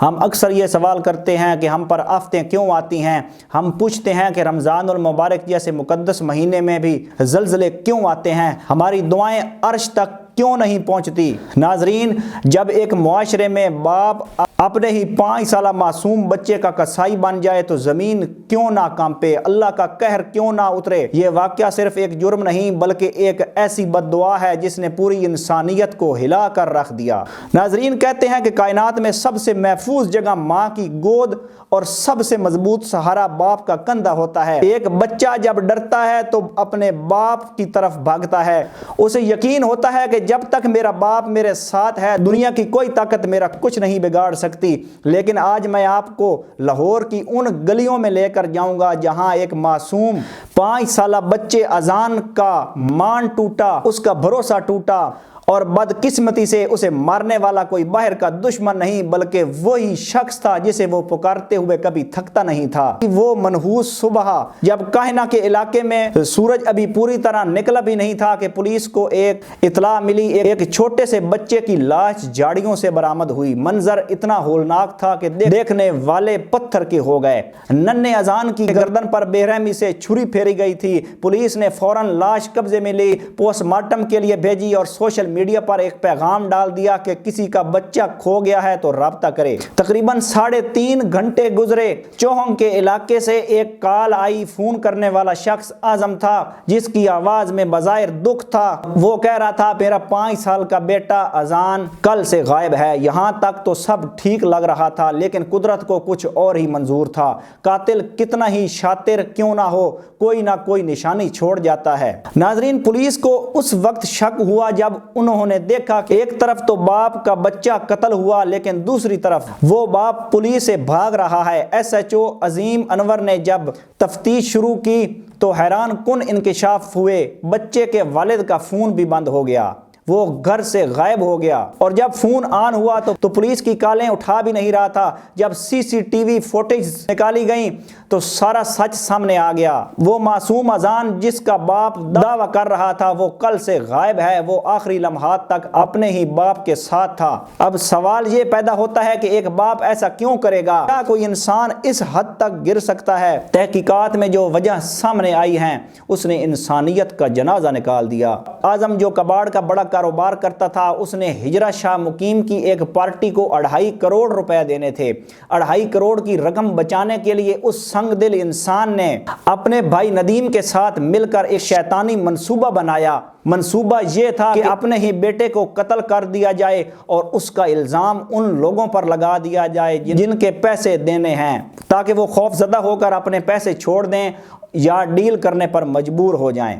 ہم اکثر یہ سوال کرتے ہیں کہ ہم پر آفتیں کیوں آتی ہیں۔ ہم پوچھتے ہیں کہ رمضان المبارک جیسے مقدس مہینے میں بھی زلزلے کیوں آتے ہیں، ہماری دعائیں عرش تک کیوں نہیں پہنچتی۔ ناظرین، جب ایک معاشرے میں باپ اپنے ہی 5 سالہ معصوم بچے کا کسائی بن جائے تو زمین کیوں نہ کانپے، اللہ کا قہر کیوں نہ اترے۔ یہ واقعہ صرف ایک جرم نہیں بلکہ ایک ایسی بد دعا ہے جس نے پوری انسانیت کو ہلا کر رکھ دیا۔ ناظرین، کہتے ہیں کہ کائنات میں سب سے محفوظ جگہ ماں کی گود اور سب سے مضبوط سہارا باپ کا کندھا ہوتا ہے۔ ایک بچہ جب ڈرتا ہے تو اپنے باپ کی طرف بھاگتا ہے، اسے یقین ہوتا ہے کہ جب تک میرا باپ میرے ساتھ ہے دنیا کی کوئی طاقت میرا کچھ نہیں بگاڑ سکتی۔ لیکن آج میں آپ کو لاہور کی ان گلیوں میں لے کر جاؤں گا جہاں ایک معصوم 5 سالہ بچے اذان کا مان ٹوٹا، اس کا بھروسہ ٹوٹا، اور بدقسمتی سے اسے مارنے والا کوئی باہر کا دشمن نہیں بلکہ وہی شخص تھا جسے وہ پکارتے ہوئے کبھی تھکتا نہیں تھا۔ وہ منحوس صبح جب کاہنہ کے علاقے میں سورج ابھی پوری طرح نکلا بھی نہیں تھا کہ پولیس کو ایک اطلاع ملی، ایک چھوٹے سے بچے کی لاش جھاڑیوں سے برآمد ہوئی۔ منظر اتنا ہولناک تھا کہ دیکھنے والے پتھر کے ہو گئے۔ ننھے اذان کی گردن پر بے رحمی سے چھری پھیری گئی تھی۔ پولیس نے فوراً لاش قبضے میں لی، پوسٹ مارٹم کے لیے بھیجی اور سوشل میڈیا پر ایک پیغام ڈال دیا کہ کسی کا بچہ کھو گیا ہے تو رابطہ کرے۔ تقریباً 3.5 گھنٹے گزرے، چوہنگ کے علاقے سے ایک کال آئی۔ فون کرنے والا شخص اعظم تھا جس کی آواز میں بظاہر دکھ تھا۔ وہ کہہ رہا تھا میرا 5 سال کا بیٹا اذان کل سے غائب ہے۔ یہاں تک تو سب ٹھیک لگ رہا تھا لیکن قدرت کو کچھ اور ہی منظور تھا۔ قاتل کتنا ہی شاطر کیوں نہ ہو، کوئی نہ کوئی نشانی چھوڑ جاتا ہے۔ ناظرین، پولیس کو اس وقت شک ہوا جب انہوں نے دیکھا کہ ایک طرف تو باپ کا بچہ قتل ہوا لیکن دوسری طرف وہ باپ پولیس سے بھاگ رہا ہے۔ ایس ایچ او عظیم انور نے جب تفتیش شروع کی تو حیران کن انکشاف ہوئے۔ بچے کے والد کا فون بھی بند ہو گیا، وہ گھر سے غائب ہو گیا، اور جب فون آن ہوا تو پولیس کی کالیں اٹھا بھی نہیں رہا تھا۔ جب سی سی ٹی وی فوٹیج نکالی گئیں تو سارا سچ سامنے آ گیا۔ وہ معصوم اذان جس کا باپ دعویٰ کر رہا تھا وہ کل سے غائب ہے، وہ آخری لمحات تک اپنے ہی باپ کے ساتھ تھا۔ اب سوال یہ پیدا ہوتا ہے کہ ایک باپ ایسا کیوں کرے گا؟ کیا کوئی انسان اس حد تک گر سکتا ہے؟ تحقیقات میں جو وجہ سامنے آئی ہیں اس نے انسانیت کا جنازہ نکال دیا۔ اعظم جو کباڑ کا بڑا کاروبار کرتا تھا، اس نے ہجرہ شاہ مقیم کی ایک پارٹی کو 2.5 کروڑ روپے دینے تھے۔ 2.5 کروڑ کی رقم بچانے کے لیے اس سنگ دل انسان نے اپنے بھائی ندیم کے ساتھ مل کر ایک شیطانی منصوبہ بنایا۔ منصوبہ یہ تھا کہ اپنے ہی بیٹے کو قتل کر دیا جائے اور اس کا الزام ان لوگوں پر لگا دیا جائے جن کے پیسے دینے ہیں، تاکہ وہ خوف زدہ ہو کر اپنے پیسے چھوڑ دیں یا ڈیل کرنے پر مجبور ہو جائیں۔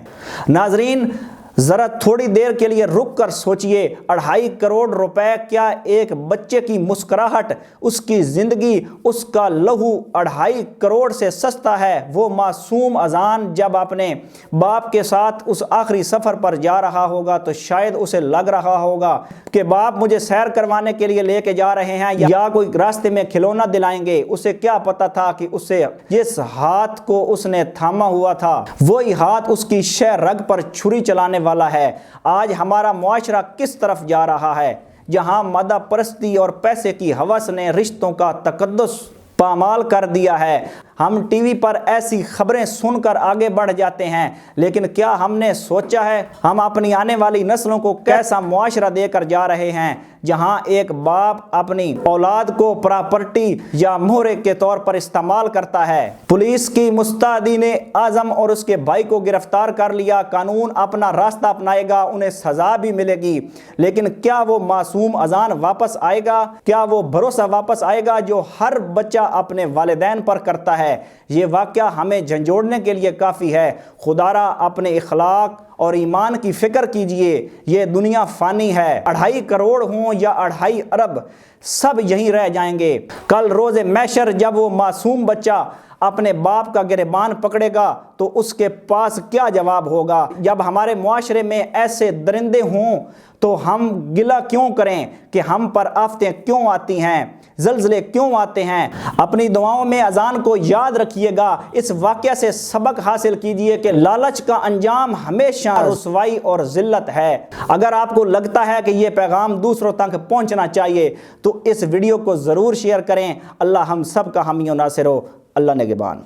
ناظرین، ذرا تھوڑی دیر کے لیے رک کر سوچئے، 2.5 کروڑ روپے کیا ایک بچے کی مسکراہٹ، اس کی زندگی، اس کا لہو 2.5 کروڑ سے سستا ہے؟ وہ معصوم اذان جب اپنے باپ کے ساتھ اس آخری سفر پر جا رہا ہوگا تو شاید اسے لگ رہا ہوگا کہ باپ مجھے سیر کروانے کے لیے لے کے جا رہے ہیں یا کوئی راستے میں کھلونا دلائیں گے۔ اسے کیا پتا تھا کہ اسے جس ہاتھ کو اس نے تھاما ہوا تھا وہی ہاتھ اس کی شہ رگ پر چھری چلانے والا ہے۔ آج ہمارا معاشرہ کس طرف جا رہا ہے؟ جہاں مادہ پرستی اور پیسے کی ہوس نے رشتوں کا تقدس پامال کر دیا ہے۔ ہم ٹی وی پر ایسی خبریں سن کر آگے بڑھ جاتے ہیں، لیکن کیا ہم نے سوچا ہے ہم اپنی آنے والی نسلوں کو کیسا معاشرہ دے کر جا رہے ہیں، جہاں ایک باپ اپنی اولاد کو پراپرٹی یا مہرے کے طور پر استعمال کرتا ہے؟ پولیس کی مستعدی نے اعظم اور اس کے بھائی کو گرفتار کر لیا۔ قانون اپنا راستہ اپنائے گا، انہیں سزا بھی ملے گی، لیکن کیا وہ معصوم اذان واپس آئے گا؟ کیا وہ بھروسہ واپس آئے گا جو ہر بچہ اپنے والدین پر کرتا ہے؟ یہ واقعہ ہمیں جھنجھوڑنے کے لیے کافی ہے۔ خدا را اپنے اخلاق اور ایمان کی فکر کیجئے۔ یہ دنیا فانی ہے، 2.5 کروڑ ہوں یا 2.5 ارب، سب یہیں رہ جائیں گے۔ کل روز محشر جب وہ معصوم بچہ اپنے باپ کا گریبان پکڑے گا تو اس کے پاس کیا جواب ہوگا؟ جب ہمارے معاشرے میں ایسے درندے ہوں تو ہم گلہ کیوں کریں کہ ہم پر آفتیں کیوں آتی ہیں؟ زلزلے کیوں آتے ہیں؟ اپنی دعاؤں میں اذان کو یاد رکھیے گا۔ اس واقعہ سے سبق حاصل کیجئے کہ لالچ کا انجام ہمیشہ رسوائی اور ذلت ہے۔ اگر آپ کو لگتا ہے کہ یہ پیغام دوسروں تک پہنچنا چاہیے تو اس ویڈیو کو ضرور شیئر کریں۔ اللہ ہم سب کا حامی و ناصر ہو۔ اللہ نگہبان۔